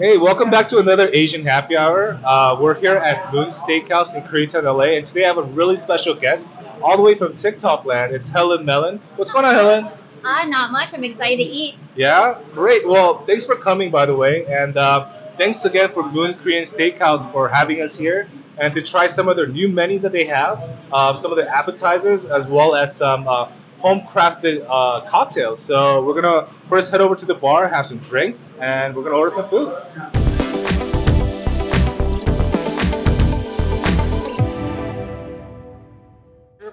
Hey, welcome back to another Asian happy hour. We're here at Mun Steakhouse in Koreatown, LA, and today I have a really special guest, all the way from TikTok land. It's Helen Melon. What's going on, Helen? Not much. I'm excited to eat. Yeah, great. Well, thanks for coming, by the way, and thanks again for Mun Korean Steakhouse for having us here and to try some of their new menus that they have, some of the appetizers, as well as some home crafted cocktails. So we're gonna first head over to the bar, have some drinks, and we're gonna order some food.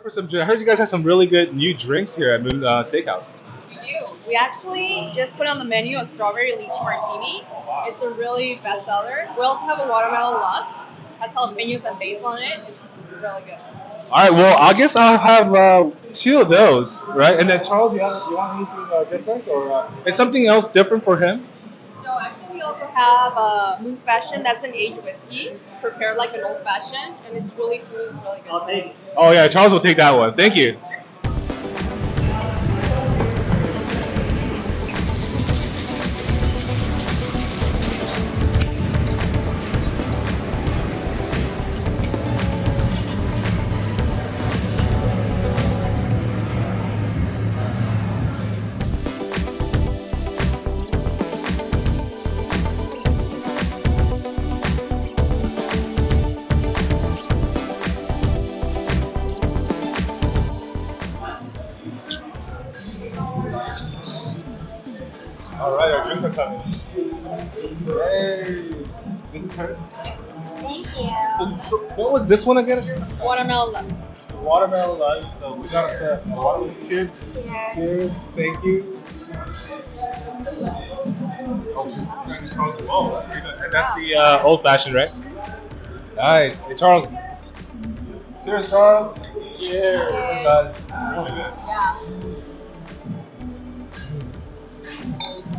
I heard you guys have some really good new drinks here at Mun Steakhouse. We do. We actually just put on the menu a strawberry lychee martini. It's a really bestseller. We also have a watermelon lust. Has jalapenos and basil on it. It's really good. All right, well, I guess I'll have two of those, right? And then Charles, you want anything different, or is something else different for him? So actually, we also have Moon's Fashion. That's an aged whiskey prepared like an old fashioned, and it's really smooth, really good. I'll take it. Oh yeah, Charles will take that one. Thank you. All right, our drinks are coming. Hey, this is hers. Thank you. So what was this one again? Watermelon lust. Watermelon lust. So we got a water. Cheers. Cheers. Thank you. Oh, that's pretty good. And that's the old fashioned, right? Nice. Hey, Charles. Cheers, Charles. Cheers. Really good. Yeah.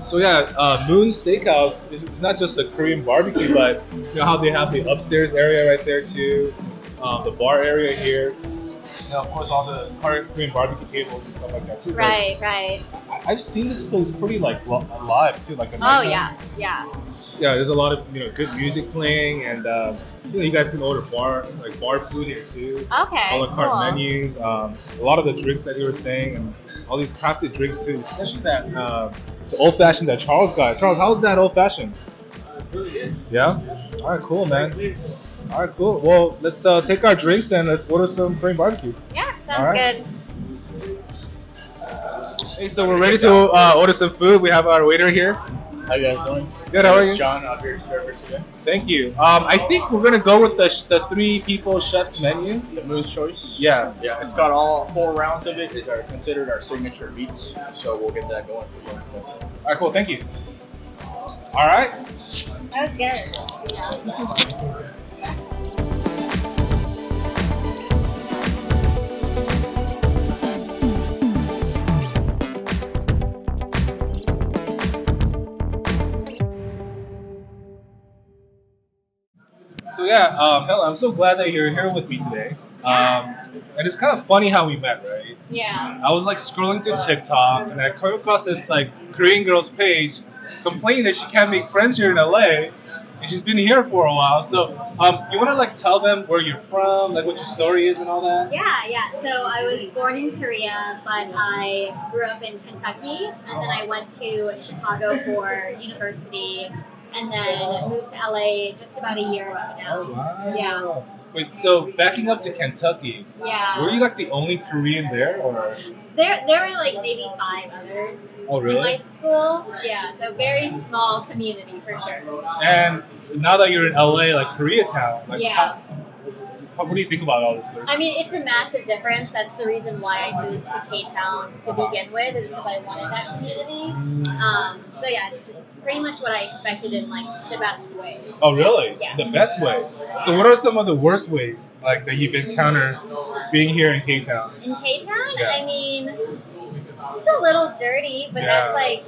So yeah, Mun Steakhouse it's not just a Korean barbecue, but you know how they have the upstairs area right there too, the bar area here, and of course all the Korean barbecue tables and stuff like that too. Right, right. I've seen this place pretty like alive too, like a Oh nighttime. yeah. Yeah, there's a lot of good music playing, and you guys can order bar food here too. Okay. A la carte Cool. menus, a lot of the drinks that you were saying, and all these crafted drinks too, especially that the old fashioned that Charles got. Charles, how's that old fashioned? It really is. Yeah. All right, cool, man. All right, cool. Well, let's take our drinks and let's order some Korean barbecue. Yeah, All sounds right. good. Hey, so we're ready to order some food. We have our waiter here. How you guys doing? Good. How are It's you? John out here service today. Thank you. I think we're gonna go with the three people chef's menu. The Moose Choice. Yeah. Yeah, it's got all 4 rounds of it. Is considered our signature meats, so we'll get that going for you. All right, cool. Thank you. All right. That was good. Yeah. So yeah, Helen, I'm so glad that you're here with me today. And it's kind of funny how we met, right? Yeah. I was like scrolling through TikTok and I came across this like Korean girl's page complaining that she can't make friends here in LA, and she's been here for a while. So you want to like tell them where you're from, like what your story is and all that? Yeah. So I was born in Korea, but I grew up in Kentucky, and then I went to Chicago for university, and then moved to LA just about a year ago now. Oh wow. Yeah. Wait, so backing up to Kentucky, Yeah. were you like the only Korean there, or? There were like maybe 5 others. Oh really? In my school, yeah, so very small community for sure. And now that you're in LA, like Koreatown, like Yeah. what do you think about all this place? I mean, it's a massive difference. That's the reason why I moved to Ktown to begin with, is because I wanted that community. So yeah, it's pretty much what I expected in like the best way. Oh really? Yeah. The best way. So what are some of the worst ways like that you've encountered being here in K-Town? In Ktown, Yeah. I mean, it's a little dirty, but Yeah. that's like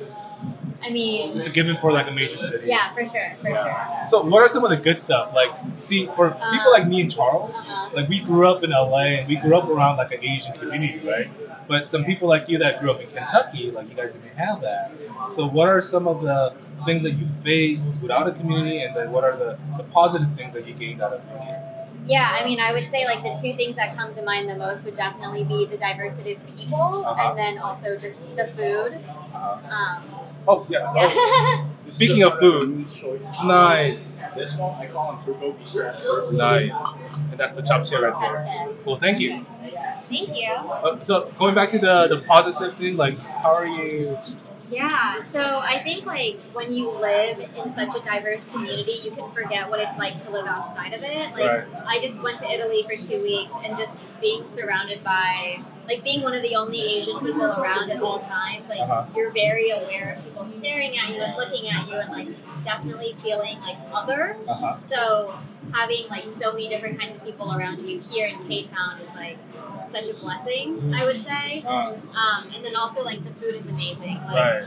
I mean, It's a given for like a major city. yeah, for sure, for sure. So what are some of the good stuff? Like, see, for people like me and Charles, like we grew up in LA and we grew up around like an Asian community, right? But some people like you that grew up in Kentucky, like you guys didn't have that. So what are some of the things that you faced without a community, and then what are the positive things that you gained out of it? Yeah, I mean, I would say like the two things that come to mind the most would definitely be the diversity of people, and then also just the food. Oh yeah. Yeah. Oh. Speaking of food, nice, This one I call them bulgogi straps. nice, and that's the chop chair right there. Gotcha. Cool, thank you. Thank you. So going back to the positive thing, like how are you? Yeah, so I think like when you live in such a diverse community, you can forget what it's like to live outside of it. Like Right. I just went to Italy for 2 weeks and just being surrounded by like being one of the only Asian people around at all times, like you're very aware of people staring at you and looking at you and like definitely feeling like other. So having like so many different kinds of people around you here in Ktown is like such a blessing, I would say. And then also like the food is amazing. Like, Right.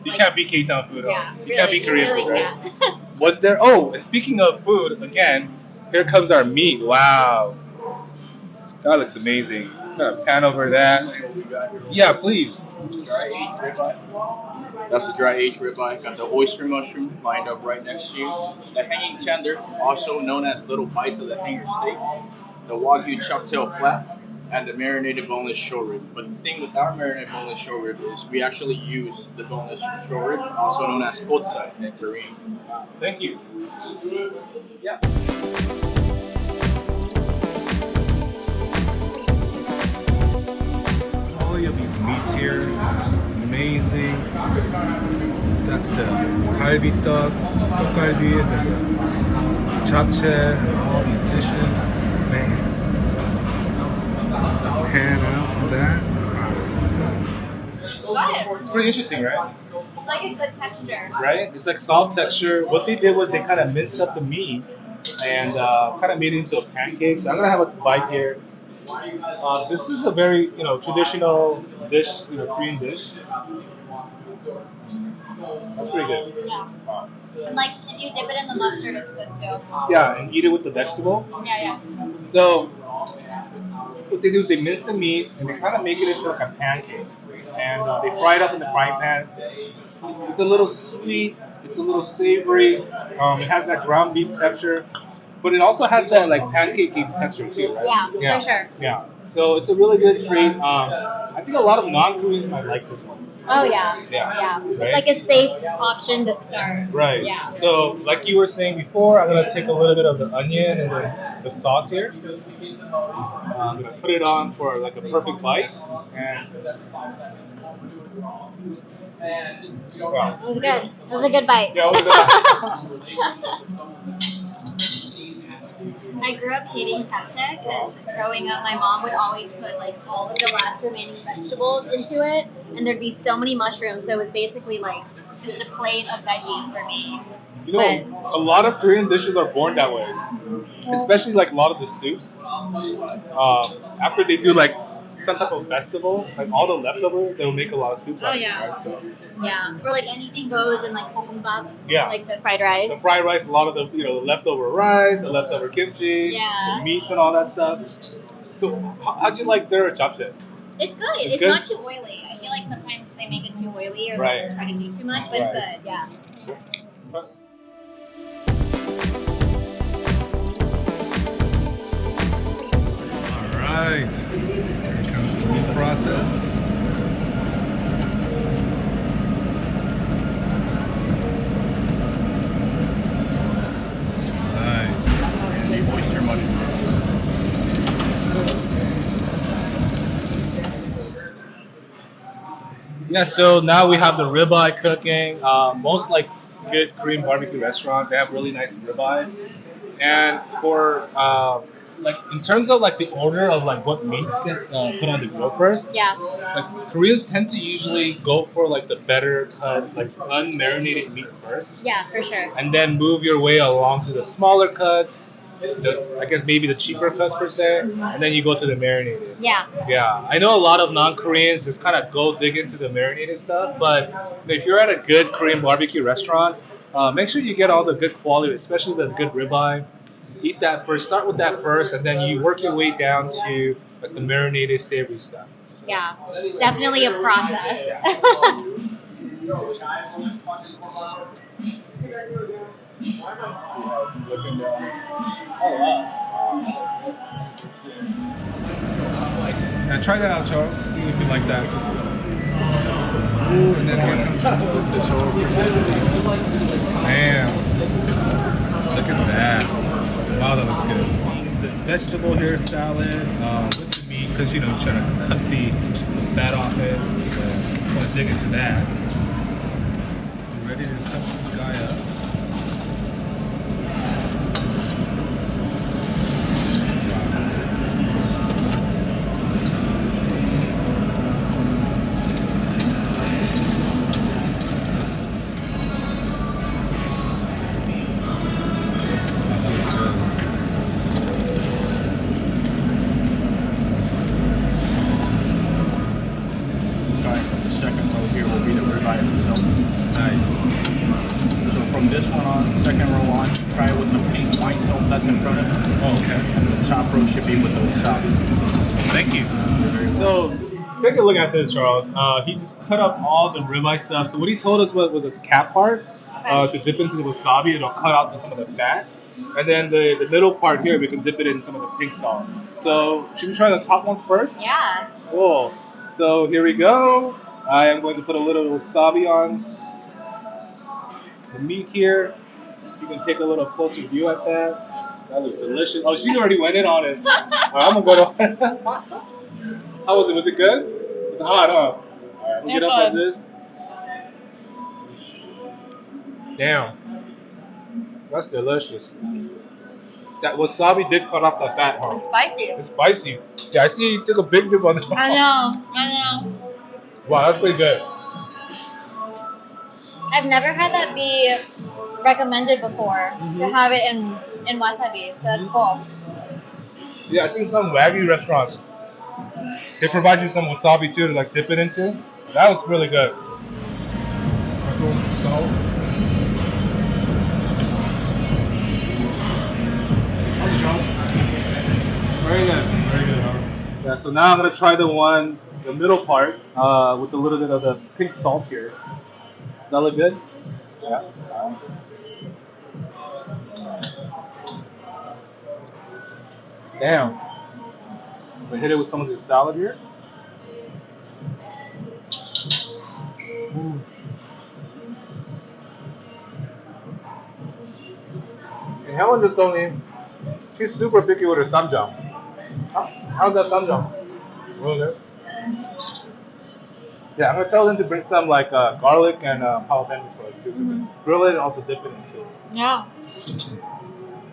You can't beat K-Town food. Yeah, You can't beat Korean really food, right? can't. Was there? Oh, and speaking of food, again, here comes our meat. Wow, that looks amazing. Got a pan over that. Yeah, please. Dry aged ribeye. That's the dry aged ribeye. Got the oyster mushroom lined up right next to you. The hanging tender, also known as little bites of the hanger steak. The wagyu chuck tail flap. And the marinated boneless short rib. But the thing with our marinated boneless short rib is we actually use the boneless short rib, also known as gotsai in Korean. Thank you. Yeah. All of these meats here are amazing. That's the kalbi duck, kalbi, and then the japchae, and all these dishes. Man. Pan out that. It's pretty interesting, right? It's like a good texture. Right? It's like soft texture. What they did was they kind of minced up the meat and kind of made it into a pancake. So I'm gonna have a bite here. This is a very traditional dish, Korean dish. That's pretty good. Yeah. And like if you dip it in the mustard, it's good too. Yeah, and eat it with the vegetable. Yeah. So what they do is they mince the meat and they kind of make it into like a pancake, and they fry it up in the frying pan. It's a little sweet, it's a little savory. It has that ground beef texture, but it also has that like pancakey texture too, right? Yeah, for sure. Yeah. So it's a really good treat. I think a lot of non-Koreans might like this one. Oh yeah. Yeah. It's Right? like a safe option to start. Right. Yeah. So, like you were saying before, I'm gonna take a little bit of the onion and the sauce here. I'm gonna put it on for like a perfect bite, and wow. It was good. It was a good bite. Yeah, it was I grew up hating japchae because growing up, my mom would always put like all of the last remaining vegetables into it, and there'd be so many mushrooms. So it was basically like just a plate of veggies for me. You know, a lot of Korean dishes are born that way, especially like a lot of the soups. After they do like some type of festival, like all the leftover, they'll make a lot of soups. Oh, out of it, yeah. right? So Yeah, or like anything goes in like bokkeumbap, Yeah. like the fried rice. the fried rice, a lot of the the leftover rice, the leftover kimchi, Yeah. the meats and all that stuff. So how'd you like their japchae? It's good. It's It's good? not too oily. I feel like sometimes they make it too oily or Right. they try to do too much, but Right. it's good. Yeah. All right, here comes the meat process. Nice. The oyster mushroom. Yeah, so now we have the ribeye cooking. Most like good Korean barbecue restaurants, they have really nice ribeye. And for like in terms of like the order of like what meats get put on the grill first, Yeah. like Koreans tend to usually go for like the better cut, like unmarinated meat first, Yeah, for sure. and then move your way along to the smaller cuts, I guess maybe the cheaper cuts per se, and then you go to the marinated. Yeah. Yeah, I know a lot of non-Koreans just kind of go dig into the marinated stuff, but if you're at a good Korean barbecue restaurant, make sure you get all the good quality, especially the good ribeye. Eat that first. Start with that first, and then you work your way down to like the marinated savory stuff. Yeah. Definitely a process. Looking down. Now try that out, Charles. See if you like that. Ooh, and then here comes Damn. Look at that. Wow, that looks good. This vegetable here salad with the meat, because you know, trying to cut the fat off it. So I want to dig into that. You ready to cut this guy up? Take a look at this, Charles. He just cut up all the ribeye stuff. So what he told us was a cap part to dip into the wasabi. It'll cut out some of the fat. And then the middle part here, we can dip it in some of the pink salt. So should we try the top one first? Yeah. Cool. So here we go. I am going to put a little wasabi on the meat here. You can take a little closer view at that. That looks delicious. Oh, she already went in on it. All right, I'm going to go to... How was it? Was it good? It's hot, huh? Alright, we'll get up like this. Damn. That's delicious. That wasabi did cut off the fat, huh? It's spicy. It's spicy. Yeah, I see you took a big dip on this. I know. Wow, that's pretty good. I've never had that be recommended before to have it in wasabi, so that's cool. Yeah, I think some Wagyu restaurants, they provide you some wasabi too to like dip it into. That was really good. Also with the salt. How's it, Charles? Very good. Very good, huh? Yeah, so now I'm gonna try the middle part, with a little bit of the pink salt here. Does that look good? Yeah. Damn. We hit it with some of this salad here. And Helen just told me she's super picky with her samjang. How's that samjang? Really good. Yeah, I'm gonna tell them to bring some like garlic and jalapenos for us too. So grill it and also dip it into it. Yeah.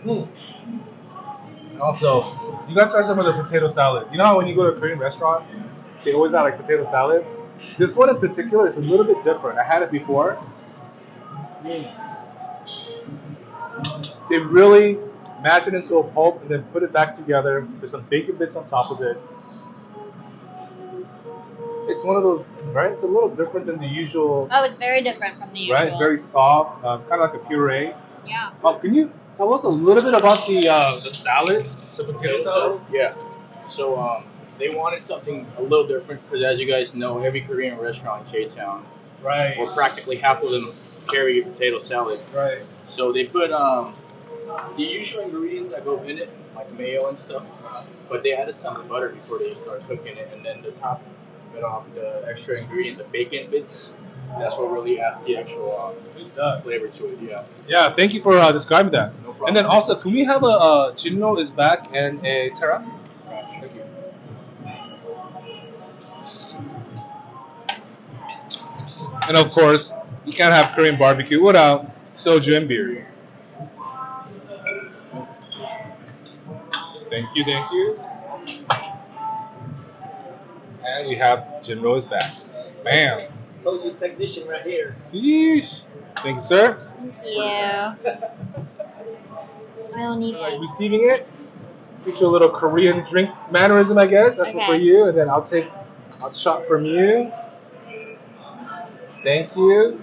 And also, you gotta try some of the potato salad. You know how when you go to a Korean restaurant, they always have like potato salad? This one in particular is a little bit different. I had it before. They really mash it into a pulp and then put it back together. There's some bacon bits on top of it. It's one of those, right? It's a little different than the usual. Oh, it's very different from the usual. Right? It's very soft, kind of like a puree. Yeah. Can you tell us a little bit about the salad, the potato salad? Yeah. So they wanted something a little different because, as you guys know, every Korean restaurant in Ktown, Right. or practically half of them, carry a potato salad. Right. So they put the usual ingredients that go in it, like mayo and stuff, but they added some butter before they started cooking it, and then the top bit off the extra ingredient, the bacon bits. That's what really adds the actual flavor to it. Yeah. Yeah. Thank you for describing that. No problem. And then also, can we have a jinro is back and a tera? Thank you. And of course, you can't have Korean barbecue without soju and beer. Thank you, thank you. And we have jinro is back. Bam. Soju technician right here. Sheesh. Thank you, sir. Thank you. I don't need Like it. receiving it. Teach you a little Korean drink mannerism, I guess. That's one for Okay. you, and then I'll shot from you. Thank you.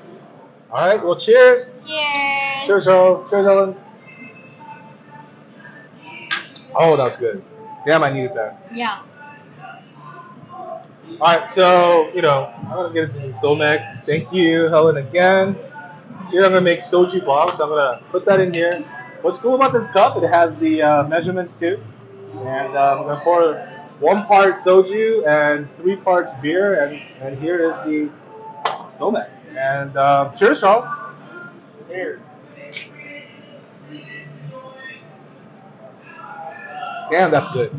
All right. Well, cheers. Cheers. Cheers, Charles. Cheers, Helen. Oh, that was good. Damn, I needed that. Yeah. All right, so I'm gonna get into some somek. Thank you, Helen, again. Here I'm gonna make soju bombs. So I'm gonna put that in here. What's cool about this cup? It has the measurements too, and I'm gonna pour 1 part soju and 3 parts beer, and here is the somek. And cheers, Charles. Cheers. Damn, that's good.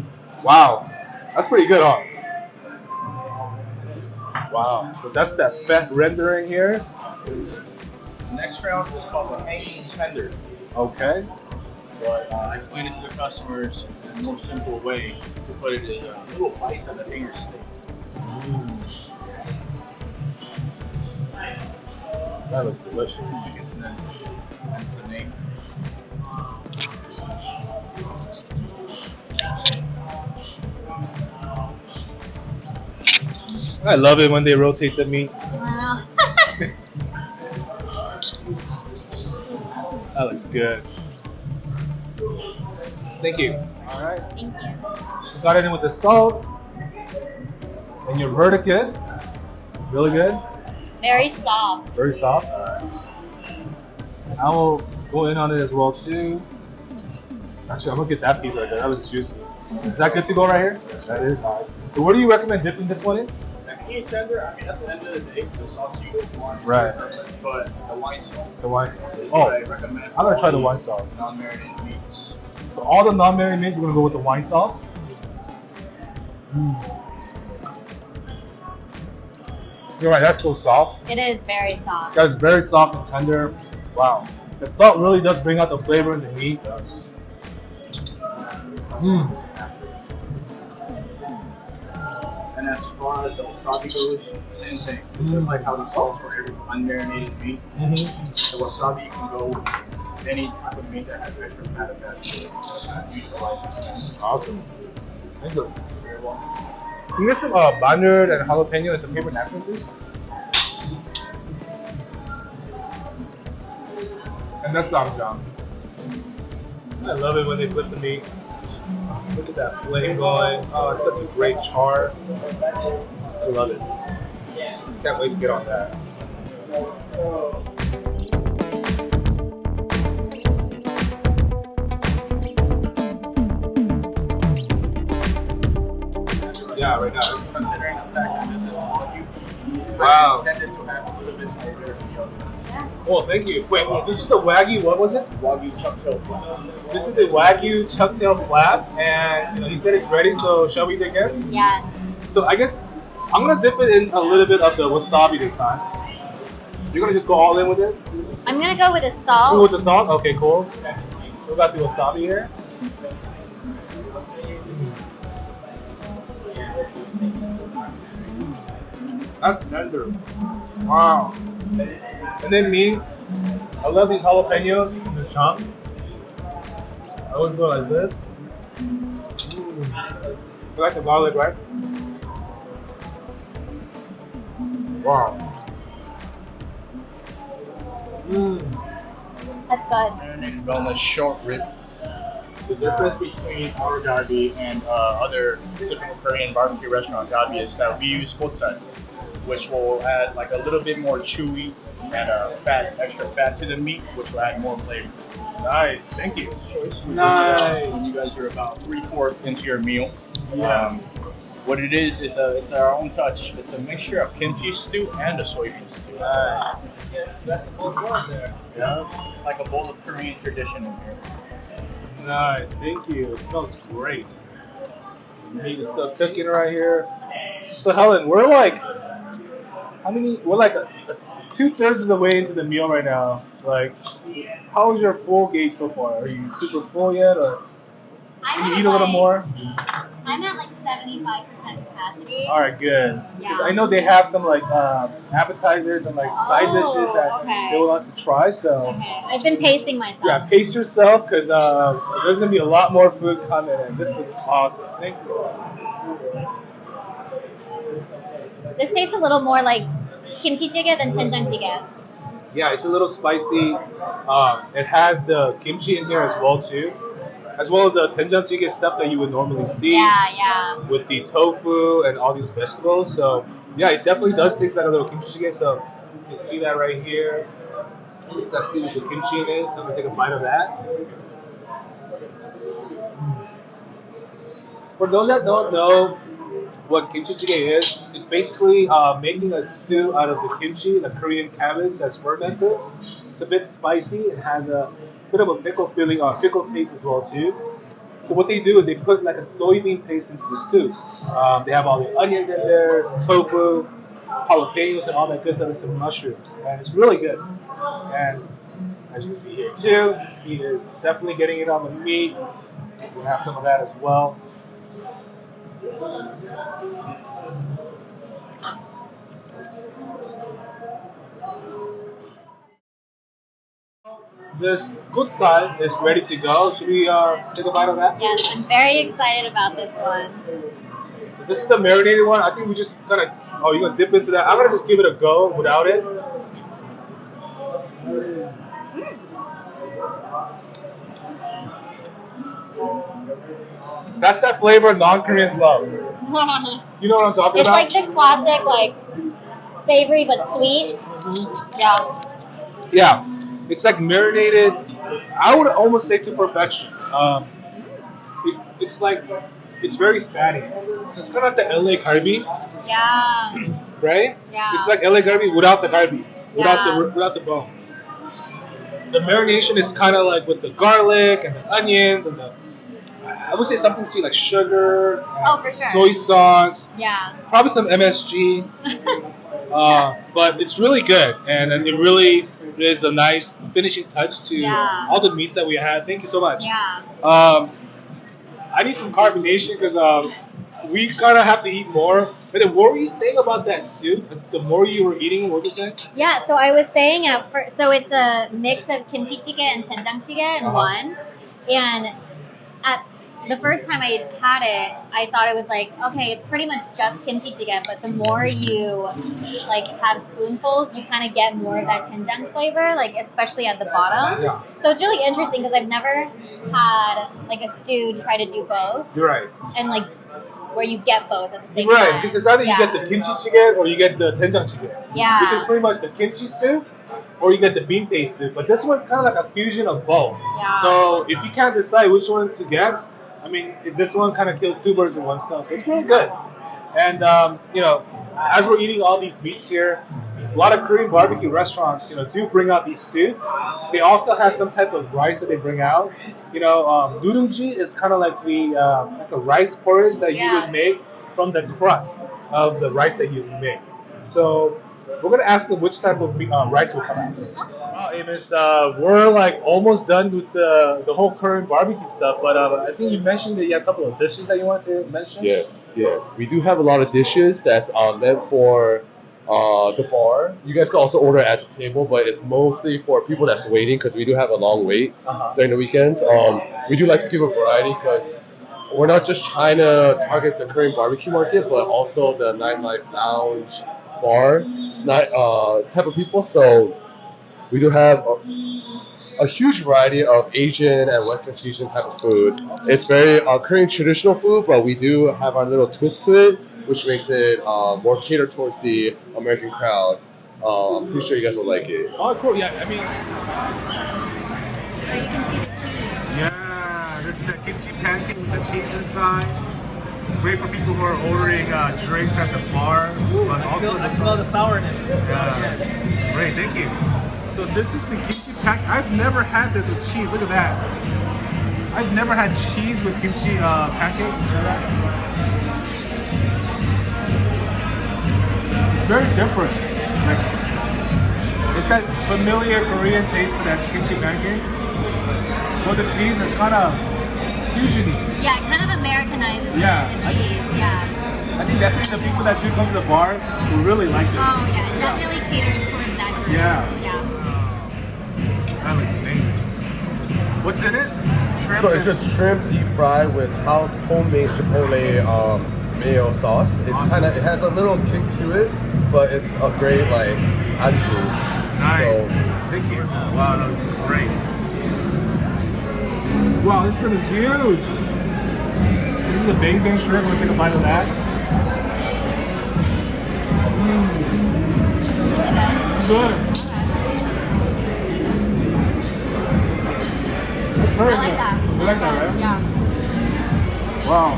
Wow, that's pretty good, huh? Wow. So that's that fat rendering here. The next round is called the hanging tender. Okay. But I explained it to the customers in a more simple way to put it as little bites of the hanger steak. That looks delicious. That's the name. I love it when they rotate the meat. Wow. That looks good. Thank you. All right. Thank you. Just got it in with the salt and your verticus. Really good. Very soft. Very soft. I will go in on it as well too. Actually, I'm gonna get that piece right there. That looks juicy. Is that good to go right here? That is hot. So where do you recommend dipping this one in? The hanging tender, I mean, at the end of the day, the sauce you want Right. is perfect, but the wine sauce The wine sauce. is Oh, what I recommend. I'm gonna try the wine sauce. Non-marinated meats. So all the non-marinated meats, we're gonna go with the wine sauce. You're right. That's so soft. It is very soft. That's very soft and tender. Wow. The salt really does bring out the flavor in the meat. And as far as the wasabi goes, same thing. Just like how the salt for every unmarinated meat, the wasabi can go with any type of meat that has extra fat attached to it. Awesome. Thank you. Very well. Can you get some banner and jalapeno and some paper napkin, please? And that's samjang. I love it when they put the meat. Look at that flame going. Oh, it's such a great char. I love it. Can't wait to get on that. Yeah, right now. Considering the fact that this is Wagyu, Wow. I intended to have a little bit more than the other. Oh, thank you. Wait, this is the Wagyu, what was it? Wagyu chuck tail flap. This is the Wagyu chuck tail flap, and he said it's ready, so shall we dig in? Yes. So I guess I'm gonna dip it in a little bit of the wasabi this time. You're gonna just go all in with it? I'm gonna go with a Go with salt. the salt? Okay, cool. We got the wasabi here. That's tender. Wow. And then me, I love these jalapenos in the chunk. I always go like this. You like the garlic, right? Wow. That's good. And then boneless short rib. The difference between our galbi and other typical Korean barbecue restaurant galbi is that we use gochujang, which will add like a little bit more chewy and extra fat to the meat, which will add more flavor. Nice. Thank you. Nice. When you guys are about 3/4 into your meal, what it is it's our own touch. It's a mixture of kimchi stew and a soybean stew. Nice. Yeah, it's like a bowl of Korean tradition in here. Nice. Thank you. It smells great. Meat is still cooking right here. So Helen, we're like, we're like 2/3 of the way into the meal right now. Like, how's your full gauge so far? Are you super full yet, or can you eat a little more? I'm at like 75% capacity. All right, good. 'Cause Yeah. I know they have some like appetizers and like side dishes that okay. they want us to try. So Okay, I've been pacing myself. yeah, pace yourself because there's gonna be a lot more food coming, and this looks awesome. Thank you. This tastes a little more like kimchi jjigae than doenjang jjigae. Yeah, it's a little spicy. It has the kimchi in here as well too, as well as the doenjang jjigae stuff that you would normally see Yeah. with the tofu and all these vegetables. So yeah, it definitely does taste like a little kimchi jjigae. So you can see that right here. It's sesame with the kimchi in it. So I'm gonna take a bite of that. For those that don't know what kimchi jjigae is, it's basically making a stew out of the kimchi, the Korean cabbage that's fermented. It's a bit spicy. It has a bit of a pickle feeling, pickle taste as well too. So what they do is they put like a soybean paste into the soup. They have all the onions in there, tofu, jalapenos, and all that good stuff, and some mushrooms, and it's really good. And as you can see here too, he is definitely getting it on the meat. We'll have some of that as well. This good side is ready to go. Should we take a bite of that? Yes, I'm very excited about this one. This is the marinated one. I think we just gonna. Oh, you're gonna dip into that. I'm gonna just give it a go without it. That's that flavor non-Koreans love. You know what I'm talking It's about? like the classic, like savory but sweet. Yeah. Yeah, it's like marinated. I would almost say to perfection. It's like it's very fatty. So it's kind of like the LA Karbi, Yeah. right? Yeah. It's like LA Karbi without the Karbi, Yeah. without the bone. The marination is kind of like with the garlic and the onions and the. I would say something sweet like sugar, Oh, for sure. soy sauce, Yeah. probably some MSG. But it's really good, and it really is a nice finishing touch to Yeah. all the meats that we had. Thank you so much. Yeah. I need some carbonation because we kind of have to eat more. But then what were you saying about that soup? The more you were eating, what were you saying? Yeah, so I was saying so it's a mix of kimchi jjigae and doenjang jjigae in one. And at the first time I had it, I thought it was like, okay, it's pretty much just kimchi jjigae, but the more you like have spoonfuls, you kind of get more of that doenjang flavor, like especially at the bottom. Yeah. So it's really interesting because I've never had like a stew try to do both, You're right. and like where you get both at the same You're time. right, because it's either you get the kimchi jjigae or you get the doenjang jjigae. Yeah. Which is pretty much the kimchi soup or you get the bean paste soup. But this one's kind of like a fusion of both. Yeah. So if you can't decide which one to get, I mean, this one kind of kills two birds with one stone. So it's really good. And, as we're eating all these meats here, a lot of Korean barbecue restaurants, do bring out these soups. They also have some type of rice that they bring out. Nurungji is kind of like like a rice porridge that you would make from the crust of the rice that you make. So we're gonna ask them which type of rice will come out. Wow, Amos, we're like almost done with the whole Korean barbecue stuff, but I think you mentioned that you have a couple of dishes that you want to mention. Yes. We do have a lot of dishes that's meant for the bar. You guys can also order at the table, but it's mostly for people that's waiting because we do have a long wait during the weekends. We do like to give a variety because we're not just trying to target the Korean barbecue market, but also the nightlife lounge bar type of people. So we do have a huge variety of Asian and Western fusion type of food. It's very Korean traditional food, but we do have our little twist to it, which makes it more catered towards the American crowd. I'm pretty sure you guys will like it. Oh, cool. Yeah, I mean, So you can see the cheese. yeah, this is the kimchi pancake with the cheese inside. Great for people who are ordering drinks at the bar, but also I smell the sourness. Yeah. Great, thank you. So this is the kimchi pancake. I've never had this with cheese. Look at that. I've never had cheese with kimchi pancake. Try that. It's very different. Like, it's that familiar Korean taste for that kimchi pancake. But the cheese is kind of usually. Yeah, it kind of Americanizes Yeah. the cheese. Yeah. I think definitely the people that do come to the bar will really like this. Oh yeah, it definitely caters towards that group. Yeah. Yeah. That looks amazing. What's in it? Shrimp. So it's just shrimp deep fried with house homemade chipotle mayo sauce. It's Awesome. it has a little kick to it, but it's a great like anju. Nice. So, Thank you. Wow, that looks great. Wow, this shrimp is huge. This is the bang bang shrimp. I'm gonna take a bite of that. Good. That's I very like good. that. You like that, right? Yeah. Wow.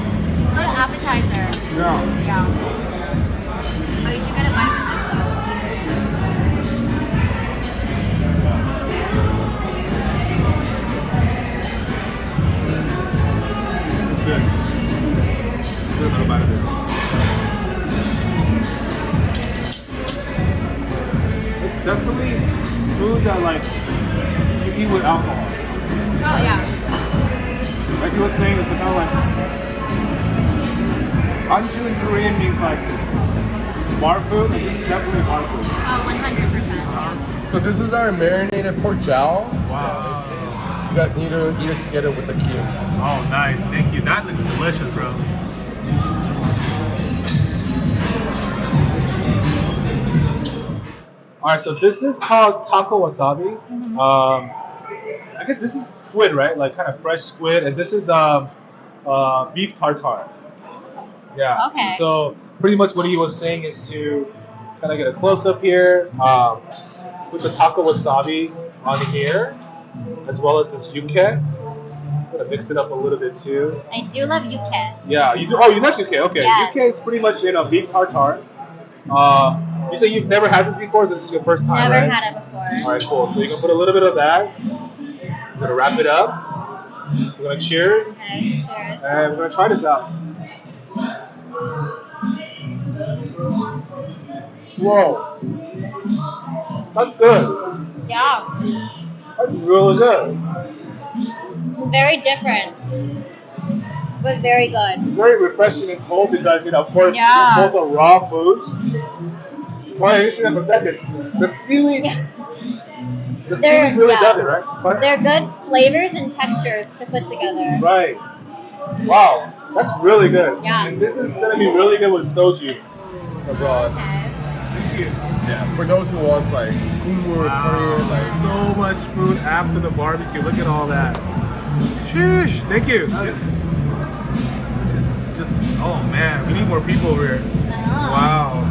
Little appetizer. Yeah. Yeah. Oh, you should get a bite of this though. It's good. Good little bite of this. It's definitely food that like you eat with alcohol. Oh yeah. Like you were saying, it's kind of like anju in Korean means like bar food, and this is definitely bar food. Oh, 100%. so this is our marinated pork jowl. Wow. You guys need to eat it together with the cube. Oh, nice. Thank you. That looks delicious, bro. All right, so this is called taco wasabi. I guess this is squid, right? Like kind of fresh squid, and this is beef tartare. Yeah. Okay. So pretty much what he was saying is to kind of get a close up here, put the taco wasabi on here, as well as this yuke. I'm gonna mix it up a little bit too. I do love yuke. Yeah, you do. Oh, you like yuke? Okay. Yes. Yuke is pretty much beef tartare. You say you've never had this before, so this is your first time, Never right? had it before. All right, cool. So you can put a little bit of that. We're gonna wrap it up. We're gonna cheers, Okay, cheers. and we're gonna try this out. Whoa, that's good. Yeah. That's really good. Very different, but very good. Very refreshing and cold because of course, Yeah. both are raw foods. Why are you interested for a second? The seaweed, Yeah. the They're- seaweed really yeah. does it, right? But- They're good flavors and textures to put together. Right. Wow, that's really good. Yeah. And this is gonna be really good with soju. Abroad. Okay. Thank you. Yeah. For those who wants like kumur Korean, like So much food after the barbecue. Look at all that. Sheesh. Thank you. Just oh man, we need more people over here. Wow.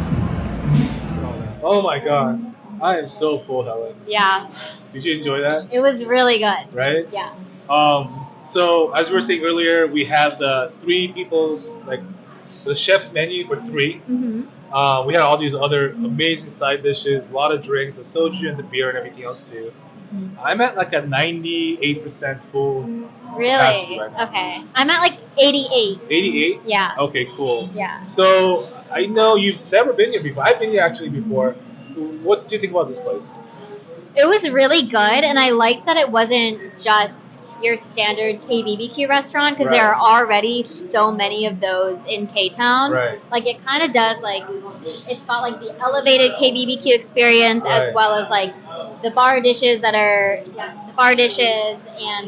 Oh my god. I am so full, Helen. Yeah, Did you enjoy that? it was really good. Right? Yeah. So as we were saying earlier, we have the three people's like the chef menu for three. Mm-hmm. We had all these other amazing side dishes, a lot of drinks, the soju and the beer and everything else too. I'm at like a 98% full. Really? Capacity right now. Okay. I'm at like 88. 88? Yeah. Okay, cool. Yeah. So I know you've never been here before. I've been here actually before. What did you think about this place? It was really good, and I liked that it wasn't just your standard KBBQ restaurant because there Right. are already so many of those in Ktown. Right. Like it kind of does it's got like the elevated KBBQ experience as Right. well as like the bar dishes and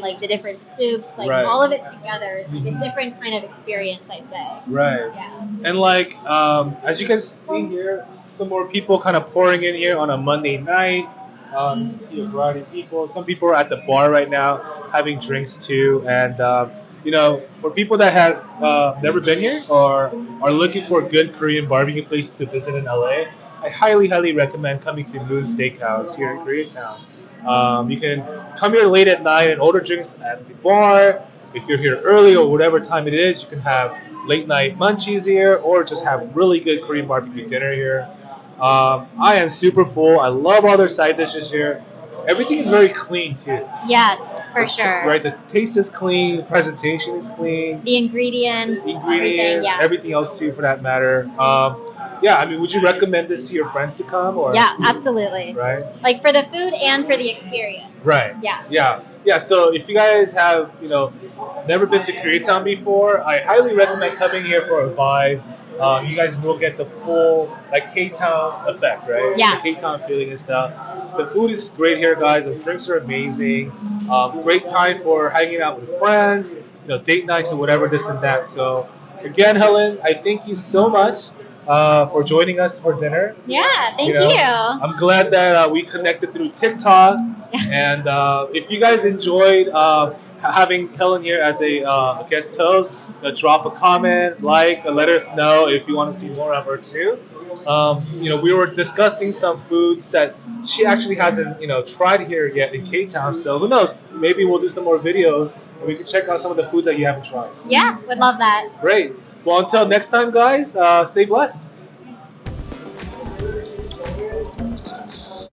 like the different soups, like Right. all of it together is like a different kind of experience, I'd say. Right. Yeah. And like, as you can see here, some more people kind of pouring in here on a Monday night. You see a variety of people. Some people are at the bar right now having drinks too. And, for people that have never been here or are looking for a good Korean barbecue place to visit in LA, I highly, highly recommend coming to Mun Steakhouse here in Koreatown. You can come here late at night and order drinks at the bar. If you're here early or whatever time it is, you can have late night munchies here or just have really good Korean barbecue dinner here. I am super full. I love all their side dishes here. Everything is very clean too. Yes, for sure. Right, the taste is clean, the presentation is clean, The ingredients, ingredients, everything else too for that matter. Would you recommend this to your friends to come or? Yeah, absolutely. Right. Like for the food and for the experience. Right. Yeah. Yeah. So if you guys have, never been to Koreatown before, I highly recommend coming here for a vibe. You guys will get the full like K-Town effect, right? Yeah. The K-Town feeling and stuff. The food is great here, guys. The drinks are amazing. Great time for hanging out with friends, date nights or whatever, this and that. So again, Helen, I thank you so much for joining us for dinner. Yeah, thank know, you. I'm glad that we connected through TikTok. And if you guys enjoyed having Helen here as a guest host, drop a comment, let us know if you want to see more of her too. We were discussing some foods that she actually hasn't, tried here yet in K-Town. So who knows? Maybe we'll do some more videos and we can check out some of the foods that you haven't tried. Yeah, would love that. Great. Well, until next time, guys, stay blessed.